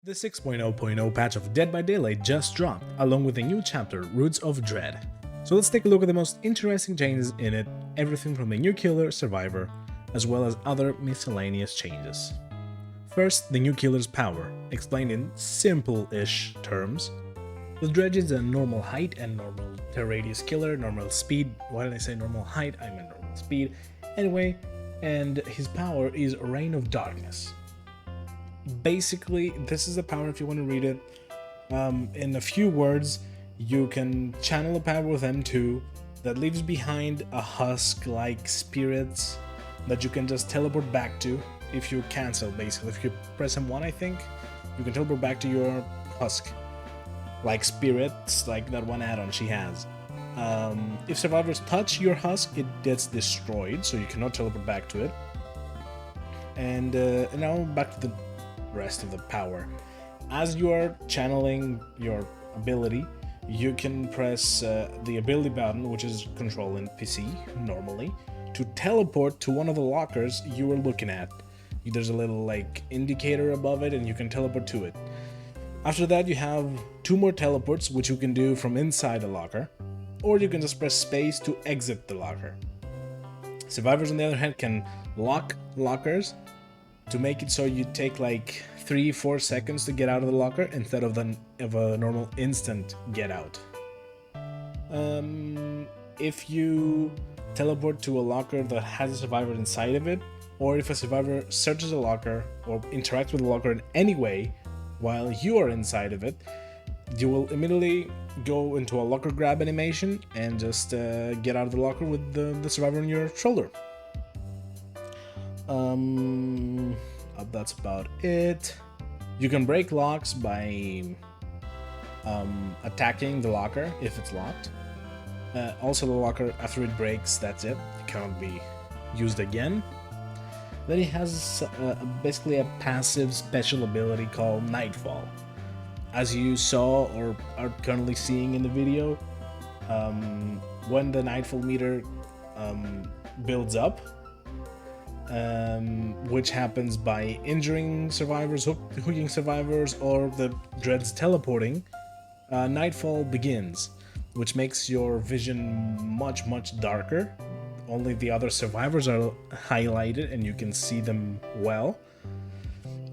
The 6.0.0 patch of Dead by Daylight just dropped, along with a new chapter, Roots of Dread. So let's take a look at the most interesting changes in it, everything from the new killer, survivor, as well as other miscellaneous changes. First, the new killer's power, explained in simple-ish terms. The Dredge is a normal height and normal terror radius killer, normal speed. Why did I say normal height? I meant normal speed. Anyway, and his power is Reign of Darkness. Basically, this is the power if you want to read it. In a few words, you can channel a power with M2 that leaves behind a husk-like spirits that you can just teleport back to if you cancel, basically. If you press M1, I think, you can teleport back to your husk. Like spirits, like that one add-on she has. If survivors touch your husk, it gets destroyed, so you cannot teleport back to it. And now back to the rest of the power. As you are channeling your ability, you can press the ability button, which is control in PC normally, to teleport to one of the lockers you were looking at. There's a little like indicator above it and you can teleport to it. After that, you have two more teleports, which you can do from inside the locker, or you can just press space to exit the locker. Survivors, on the other hand, can lock lockers to make it so you take like 3-4 seconds to get out of the locker instead of a normal instant get out. If you teleport to a locker that has a survivor inside of it, or if a survivor searches a locker or interacts with the locker in any way while you are inside of it, you will immediately go into a locker grab animation and just get out of the locker with the survivor on your shoulder. That's about it. You can break locks by attacking the locker if it's locked. Also, the locker, after it breaks, that's it. It cannot be used again. Then he has basically a passive special ability called Nightfall. As you saw or are currently seeing in the video, when the Nightfall meter builds up, which happens by injuring survivors, hooking survivors, or the Dreads teleporting, Nightfall begins, which makes your vision much darker. Only the other survivors are highlighted and you can see them well.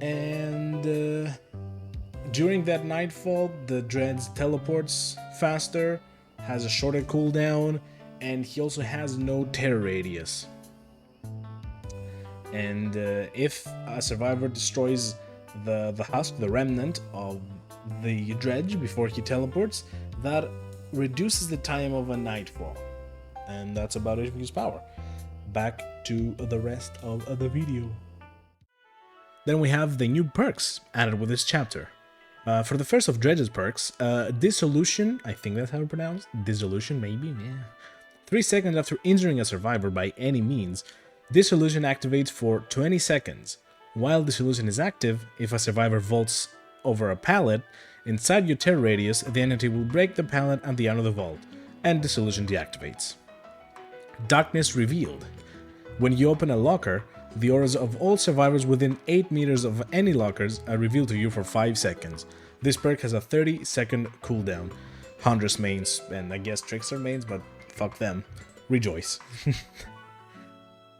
And during that Nightfall, the Dredge teleports faster, has a shorter cooldown, and he also has no terror radius. And if a survivor destroys the husk, the remnant of the Dredge before he teleports, that reduces the time of a Nightfall. And that's about it for his power. Back to the rest of the video. Then we have the new perks added with this chapter. For the first of Dredge's perks, Dissolution, I think that's how it's pronounced, Dissolution maybe, yeah. 3 seconds after injuring a survivor by any means, Dissolution activates for 20 seconds. While Dissolution is active, if a survivor vaults over a pallet, inside your terror radius, the entity will break the pallet at the end of the vault, and Dissolution deactivates. Darkness Revealed. When you open a locker, the auras of all survivors within 8 meters of any lockers are revealed to you for 5 seconds. This perk has a 30-second cooldown. Huntress mains, and I guess Trickster mains, but fuck them. Rejoice.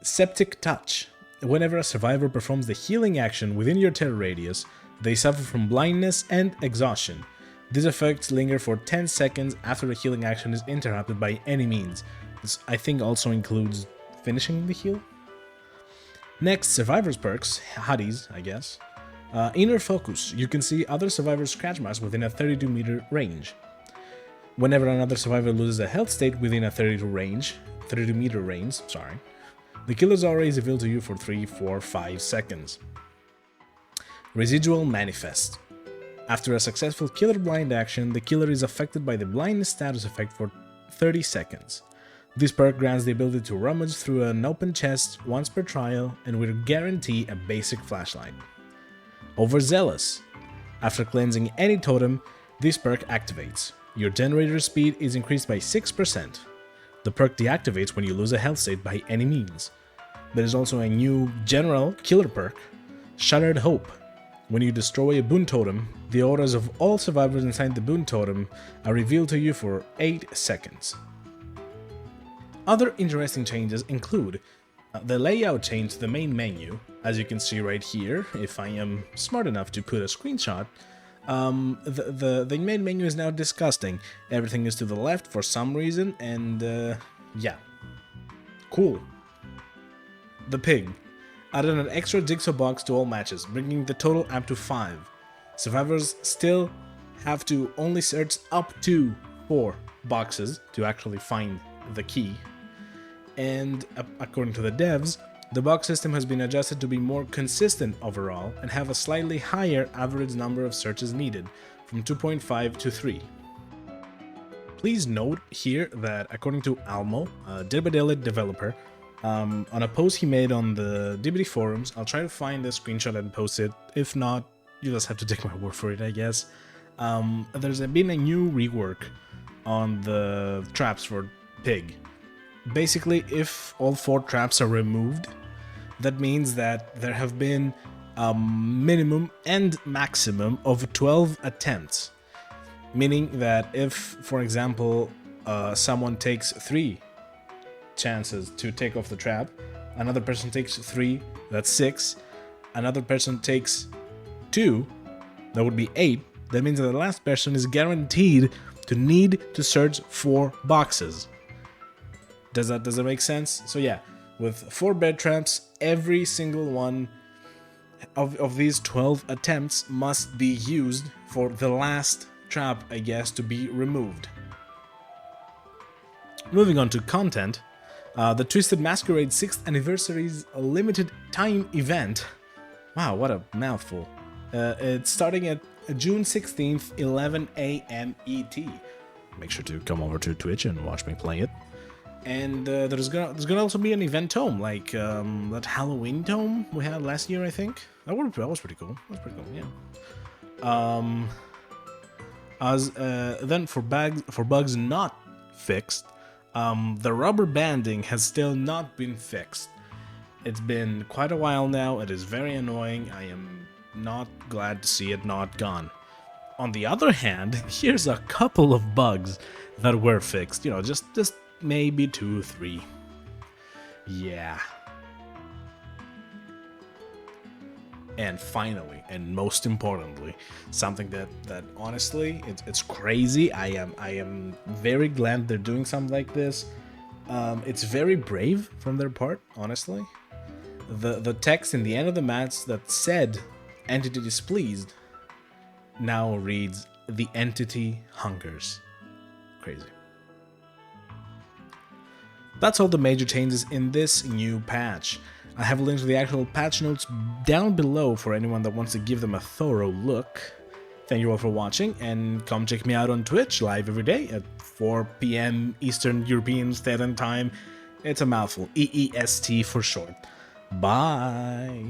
Septic Touch. Whenever a survivor performs the healing action within your terror radius, they suffer from blindness and exhaustion. These effects linger for 10 seconds after the healing action is interrupted by any means. This, I think, also includes finishing the heal. Next, Survivor's perks, Hades, I guess. Inner Focus. You can see other survivors' scratch marks within a 32-meter range. Whenever another survivor loses a health state within a 32-meter range, the killer's aura is revealed to you for 3, 4, 5 seconds. Residual Manifest. After a successful killer blind action, the killer is affected by the blindness status effect for 30 seconds. This perk grants the ability to rummage through an open chest once per trial and will guarantee a basic flashlight. Overzealous. After cleansing any totem, this perk activates. Your generator speed is increased by 6%. The perk deactivates when you lose a health state by any means. There is also a new general killer perk, Shattered Hope. When you destroy a boon totem, the auras of all survivors inside the boon totem are revealed to you for 8 seconds. Other interesting changes include the layout change to the main menu, as you can see right here. If I am smart enough to put a screenshot, the main menu is now disgusting. Everything is to the left for some reason, and yeah, cool. The pig added an extra jigsaw box to all matches, bringing the total up to 5. Survivors still have to only search up to 4 boxes to actually find the key. And according to the devs, the box system has been adjusted to be more consistent overall and have a slightly higher average number of searches needed, from 2.5 to 3. Please note here that according to Almo, a Dead by Daylight developer, on a post he made on the DBD forums, I'll try to find the screenshot and post it. If not, you just have to take my word for it, I guess. There's been a new rework on the traps for pig. Basically, if all 4 traps are removed, that means that there have been a minimum and maximum of 12 attempts. Meaning that if, for example, someone takes 3 chances to take off the trap, another person takes 3, that's 6, another person takes 2, that would be 8, that means that the last person is guaranteed to need to search 4 boxes. Does that make sense? So yeah, with 4 bed traps, every single one of these 12 attempts must be used for the last trap, I guess, to be removed. Moving on to content, the Twisted Masquerade 6th Anniversary's limited time event. Wow, what a mouthful. It's starting at June 16th, 11 AM ET. Make sure to come over to Twitch and watch me play it. And there's gonna also be an event tome, like that Halloween tome we had last year, I think. That was pretty cool. That was pretty cool, yeah. Then for bugs not fixed, the rubber banding has still not been fixed. It's been quite a while now. It is very annoying. I am not glad to see it not gone. On the other hand, here's a couple of bugs that were fixed. You know, just maybe 2 or 3. Yeah. And finally, and most importantly, something that honestly, it's crazy. I am very glad they're doing something like this. It's very brave from their part, honestly. The text in the end of the match that said "entity displeased" now reads "the entity hungers." Crazy. That's all the major changes in this new patch. I have links to the actual patch notes down below for anyone that wants to give them a thorough look. Thank you all for watching, and come check me out on Twitch live every day at 4 PM Eastern European Standard Time. It's a mouthful, EEST for short. Bye!